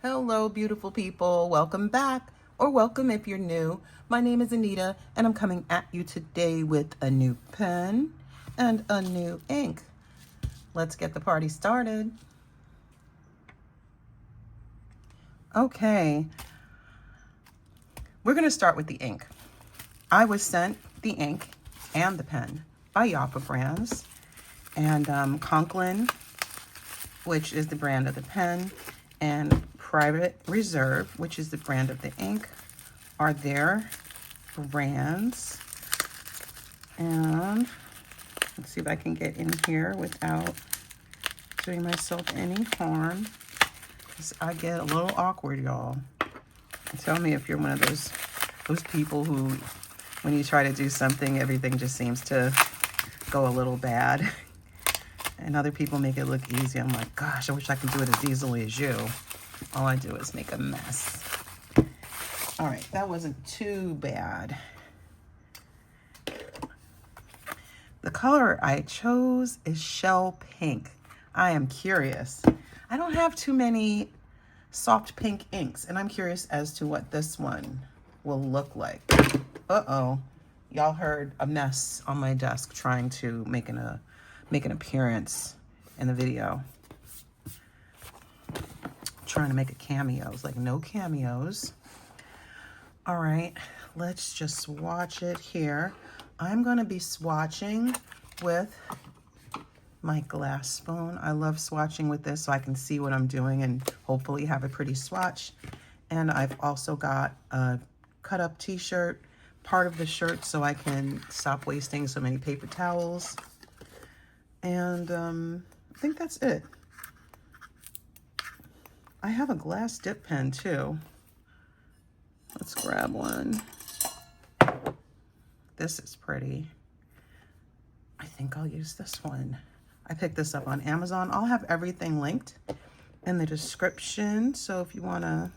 Hello, beautiful people. Welcome back, or welcome if you're new. My name is Anita, and I'm coming at you today with a new pen and a new ink. Let's get the party started. Okay, we're going to start with the ink. I was sent the ink and the pen by Yapa Brands, and Conklin, which is the brand of the pen, and Private Reserve, which is the brand of the ink, are their brands. And let's see if I can get in here without doing myself any harm, because I get a little awkward, y'all. Tell me if you're one of those people who, when you try to do something, everything just seems to go a little bad. And other people make it look easy. I'm like, gosh, I wish I could do it as easily as you. All I do is make a mess. All right, that wasn't too bad. The color I chose is shell pink. I am curious. I don't have too many soft pink inks, and I'm curious as to what this one will look like. Uh-oh. Y'all heard a mess on my desk trying to make an appearance in the video. Trying to make a cameo. It's like, no cameos. All right, let's just swatch it here. I'm going to be swatching with my glass spoon. I love swatching with this so I can see what I'm doing and hopefully have a pretty swatch. And I've also got a cut up t-shirt, part of the shirt, so I can stop wasting so many paper towels. And I think that's it. I have a glass dip pen too. Let's grab one. This is pretty. I think I'll use this one. I picked this up on Amazon. I'll have everything linked in the description. So if you want to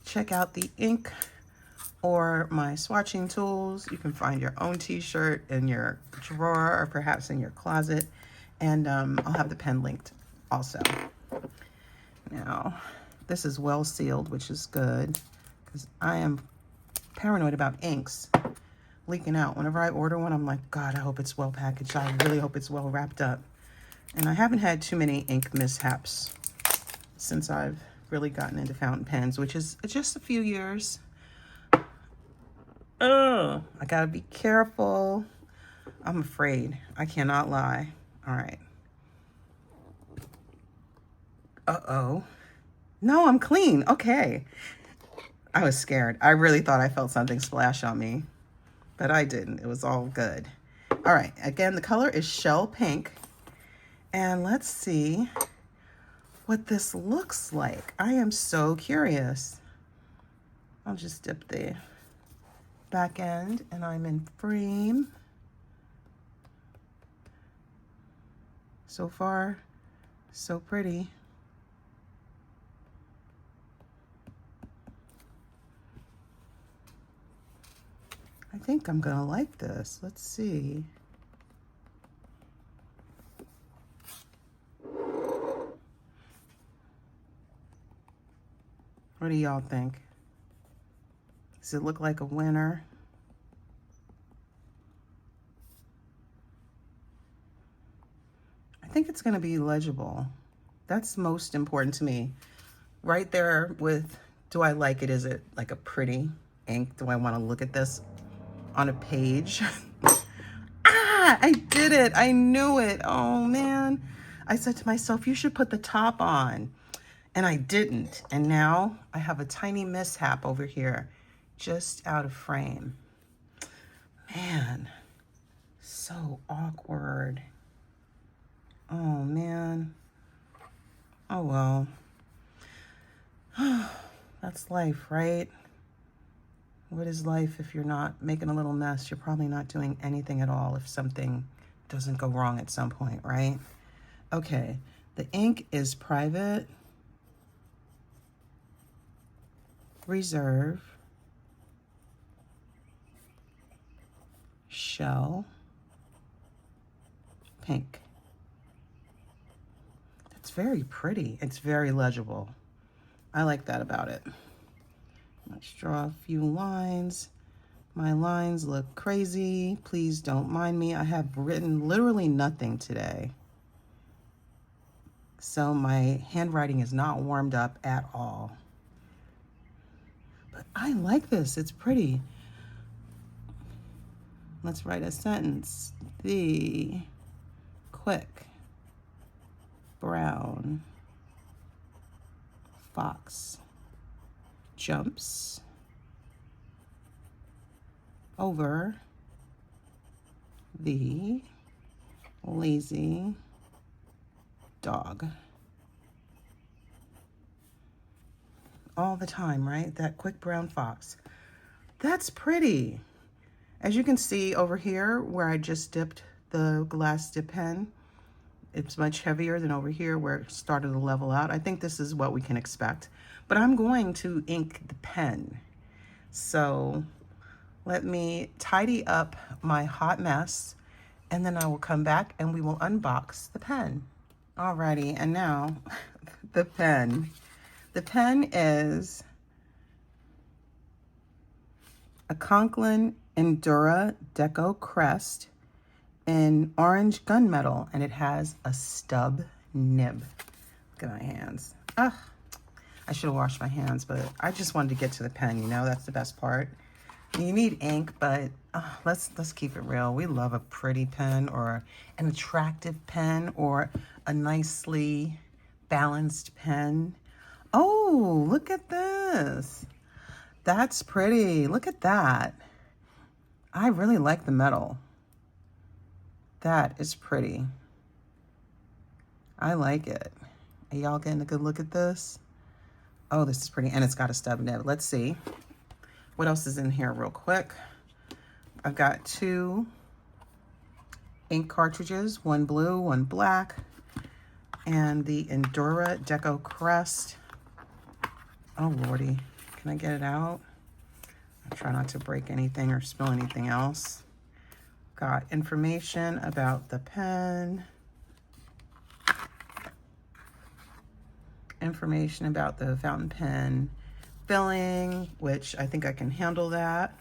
check out the ink or my swatching tools, you can find your own t-shirt in your drawer or perhaps in your closet. And I'll have the pen linked also. Now, this is well sealed, which is good, because I am paranoid about inks leaking out. Whenever I order one, I'm like, God, I hope it's well packaged. I really hope it's well wrapped up. And I haven't had too many ink mishaps since I've really gotten into fountain pens, which is just a few years. Oh, I gotta be careful. I'm afraid. I cannot lie. All right. Uh-oh. No, I'm clean. Okay. I was scared. I really thought I felt something splash on me, but I didn't. It was all good. All right. Again, the color is shell pink. And let's see what this looks like. I am so curious. I'll just dip the back end and I'm in frame. So far, so pretty. I think I'm gonna like this. Let's see. What do y'all think? Does it look like a winner? I think it's gonna be legible. That's most important to me. Right there with, do I like it? Is it like a pretty ink? Do I wanna look at this on a page? Ah, I did it. I knew it. Oh man. I said to myself, you should put the top on. And I didn't. And now I have a tiny mishap over here, just out of frame. Man, so awkward. Oh man. Oh well. That's life, right? What is life if you're not making a little mess? You're probably not doing anything at all if something doesn't go wrong at some point, right? Okay, the ink is Private Reserve Shell Pink. It's very pretty. It's very legible. I like that about it. Let's draw a few lines. My lines look crazy. Please don't mind me. I have written literally nothing today. So my handwriting is not warmed up at all. But I like this. It's pretty. Let's write a sentence. The quick brown fox jumps over the lazy dog. All the time, right? That quick brown fox. That's pretty. As you can see over here where I just dipped the glass dip pen, it's much heavier than over here where it started to level out. I think this is what we can expect, but I'm going to ink the pen. So let me tidy up my hot mess and then I will come back and we will unbox the pen. Alrighty, and now the pen. The pen is a Conklin Endura Deco Crest in orange gunmetal, and it has a stub nib. Look at my hands. Ugh, I should have washed my hands, but I just wanted to get to the pen, you know, that's the best part. You need ink, but let's keep it real. We love a pretty pen or an attractive pen or a nicely balanced pen. Oh, look at this. That's pretty. Look at that. I really like the metal. That is pretty. I like it. Are y'all getting a good look at this? Oh, this is pretty. And it's got a stub nib. Let's see. What else is in here real quick? I've got 2 ink cartridges, one blue, one black, and the Endura Deco Crest. Oh, Lordy. Can I get it out? I try not to break anything or spill anything else. Got information about the pen. Information about the fountain pen filling, which I think I can handle that.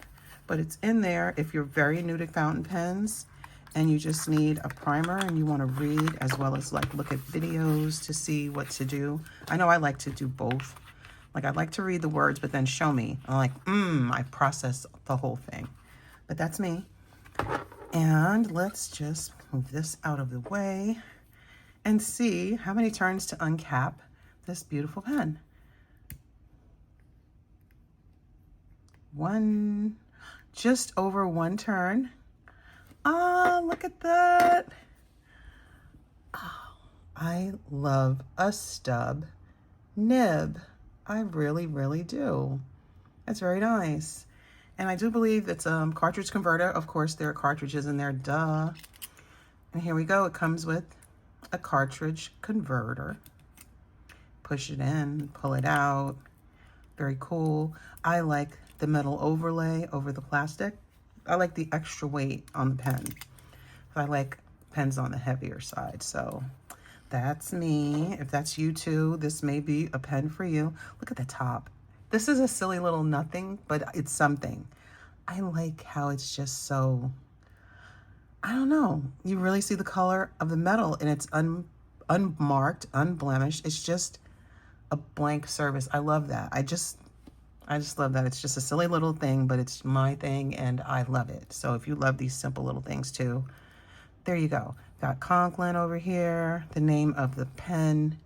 But it's in there if you're very new to fountain pens and you just need a primer and you want to read as well as like look at videos to see what to do. I know I like to do both. Like I'd like to read the words, but then show me. I'm like, I process the whole thing. But that's me. And let's just move this out of the way and see how many turns to uncap this beautiful pen. 1, just over 1 turn. Ah, look at that. Oh, I love a stub nib. I really, really do. That's very nice. And I do believe it's a cartridge converter. Of course, there are cartridges in there, duh. And here we go. It comes with a cartridge converter. Push it in, pull it out. Very cool. I like the metal overlay over the plastic. I like the extra weight on the pen. I like pens on the heavier side. So that's me. If that's you too, this may be a pen for you. Look at the top. This is a silly little nothing, but it's something. I like how it's just so, I don't know. You really see the color of the metal and it's unmarked, unblemished. It's just a blank surface. I love that. I just love that. It's just a silly little thing, but it's my thing and I love it. So if you love these simple little things too, there you go. Got Conklin over here. The name of the pen,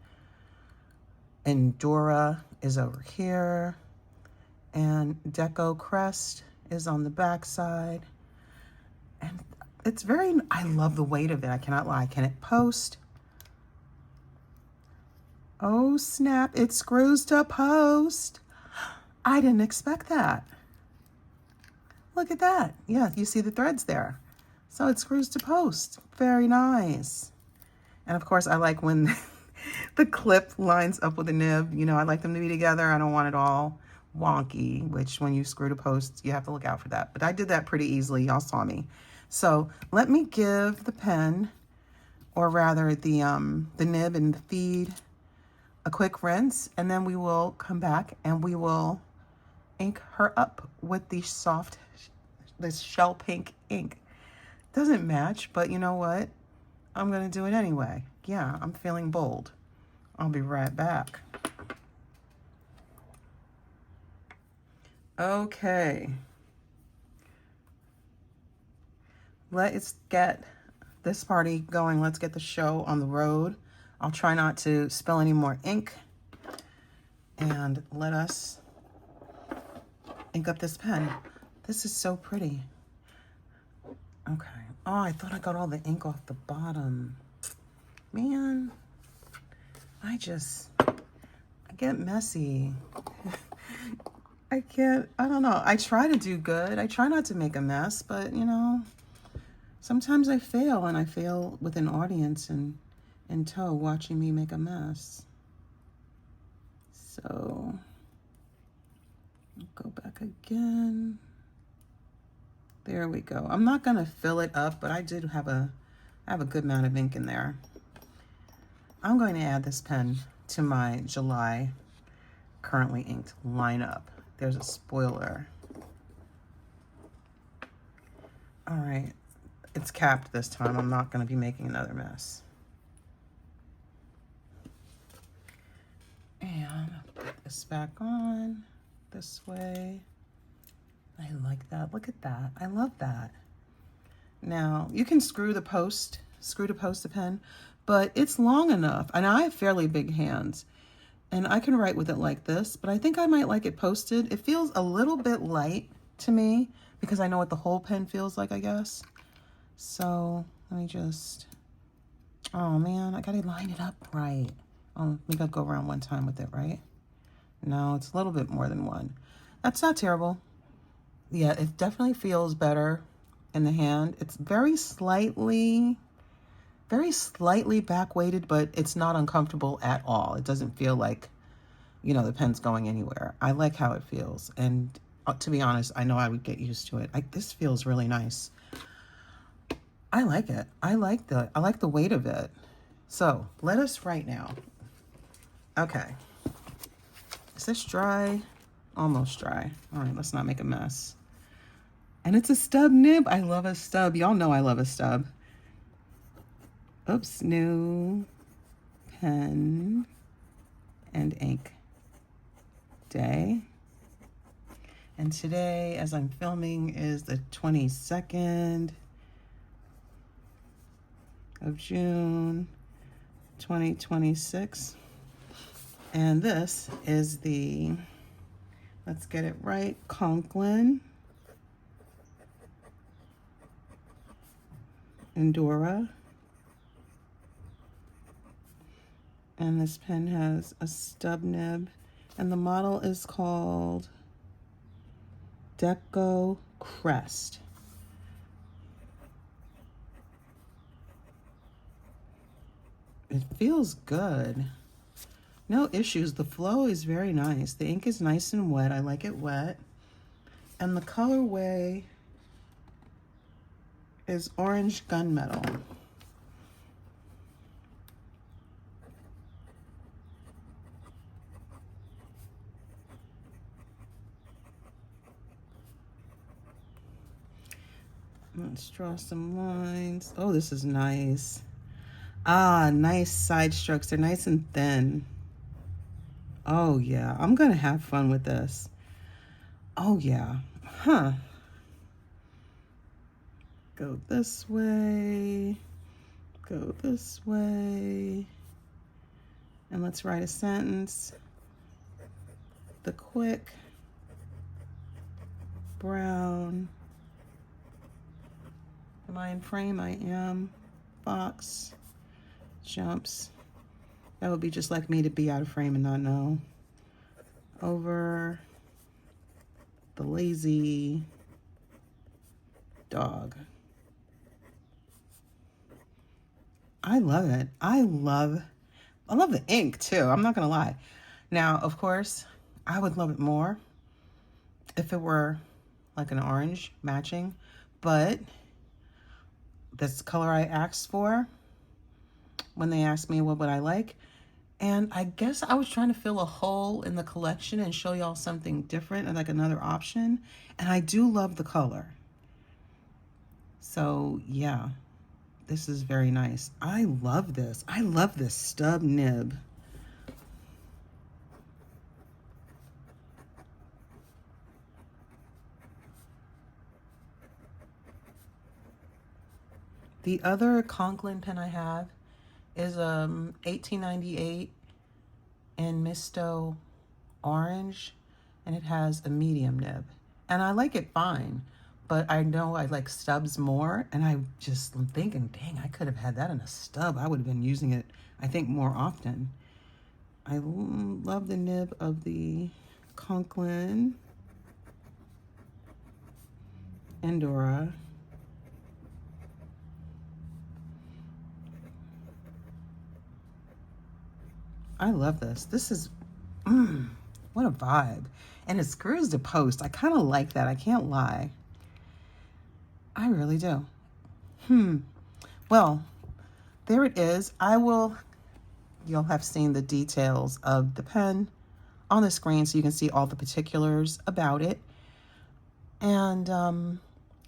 Endura, is over here. And Deco Crest is on the back side. And it's very, I love the weight of it. I cannot lie. Can it post? Oh snap, it screws to post. I didn't expect that. Look at that. Yeah, you see the threads there. So it screws to post. Very nice. And of course, I like when the clip lines up with the nib. You know, I like them to be together. I don't want it all wonky, which when you screw to post, you have to look out for that. But I did that pretty easily. Y'all saw me. So let me give the pen, or rather the nib and the feed, a quick rinse, and then we will come back and we will ink her up with the soft, this shell pink ink. Doesn't match, but you know what? I'm gonna do it anyway. Yeah, I'm feeling bold. I'll be right back. Okay. Let's get this party going. Let's get the show on the road. I'll try not to spill any more ink. And let us ink up this pen. This is so pretty. Okay. Oh, I thought I got all the ink off the bottom. Man, I get messy. I don't know. I try to do good. I try not to make a mess, but you know, sometimes I fail, and I fail with an audience in tow watching me make a mess. So, I'll go back again. There we go. I'm not gonna fill it up, but I have a good amount of ink in there. I'm going to add this pen to my July currently inked lineup. There's a spoiler. All right, it's capped this time. I'm not gonna be making another mess. And put this back on this way. I like that. Look at that. I love that. Now, you can screw to post the pen, but it's long enough. And I have fairly big hands, and I can write with it like this, but I think I might like it posted. It feels a little bit light to me because I know what the whole pen feels like, I guess. So let me just, oh man, I gotta line it up right. Oh, maybe I'll go around one time with it, right? No, it's a little bit more than one. That's not terrible. Yeah, it definitely feels better in the hand. It's very slightly back weighted, but it's not uncomfortable at all. It doesn't feel like, you know, the pen's going anywhere. I like how it feels. And to be honest, I know I would get used to it. This feels really nice. I like it. I like the weight of it. So let us write now. Okay. Is this dry? Almost dry. All right, let's not make a mess. And it's a stub nib. I love a stub. Y'all know I love a stub. Oops, new pen and ink day. And today, as I'm filming, is the 22nd of June, 2026. And this is the, let's get it right, Conklin Endura. And this pen has a stub nib, and the model is called Deco Crest. It feels good. No issues. The flow is very nice. The ink is nice and wet. I like it wet. And the colorway is orange gunmetal. Let's draw some lines. Oh, this is nice. Ah, nice side strokes. They're nice and thin. Oh yeah, I'm gonna have fun with this. Oh yeah, huh. Go this way, go this way. And let's write a sentence. The quick brown. Am I in frame? I am. Fox jumps. That would be just like me to be out of frame and not know. Over the lazy dog. I love it. I love the ink too. I'm not gonna lie. Now, of course, I would love it more if it were like an orange matching, but that's the color I asked for when they asked me what would I like. And I guess I was trying to fill a hole in the collection and show y'all something different and like another option. And I do love the color. So yeah, this is very nice. I love this. I love this stub nib. The other Conklin pen I have is 1898 in Misto orange, and it has a medium nib. And I like it fine, but I know I like stubs more, and I'm thinking, dang, I could have had that in a stub. I would have been using it, I think, more often. I love the nib of the Conklin Endura. I love this. This is, what a vibe. And it screws to post. I kind of like that. I can't lie. I really do. Well, there it is. You'll have seen the details of the pen on the screen so you can see all the particulars about it. And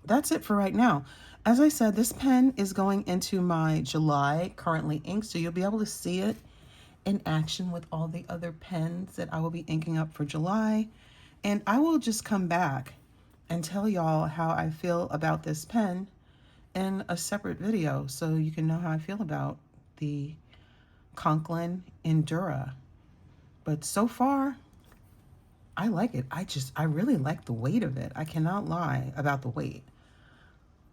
that's it for right now. As I said, this pen is going into my July currently ink, so you'll be able to see it in action with all the other pens that I will be inking up for July. And I will just come back and tell y'all how I feel about this pen in a separate video so you can know how I feel about the Conklin Endura. But so far, I like it. I really like the weight of it. I cannot lie about the weight.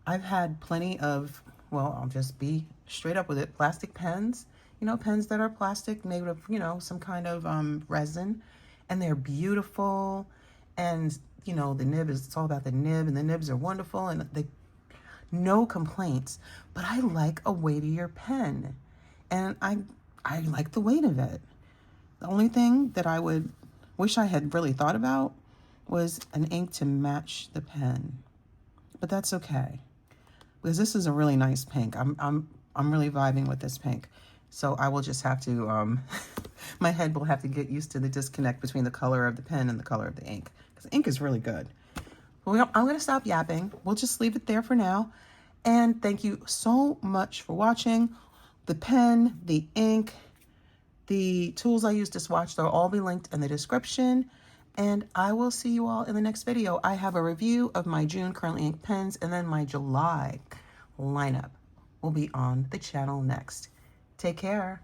I've had plenty of, well, I'll just be straight up with it, plastic pens. You know, pens that are plastic made of, you know, some kind of resin, and they're beautiful. And, you know, the nib is, it's all about the nib, and the nibs are wonderful, and no complaints. But I like a weightier pen, and I like the weight of it. The only thing that I would wish I had really thought about was an ink to match the pen, but that's okay because this is a really nice pink. I'm really vibing with this pink. So I will just have to, my head will have to get used to the disconnect between the color of the pen and the color of the ink, because the ink is really good. Well, I'm going to stop yapping. We'll just leave it there for now. And thank you so much for watching. The pen, the ink, the tools I use to swatch, they'll all be linked in the description. And I will see you all in the next video. I have a review of my June currently inked pens, and then my July lineup will be on the channel next. Take care.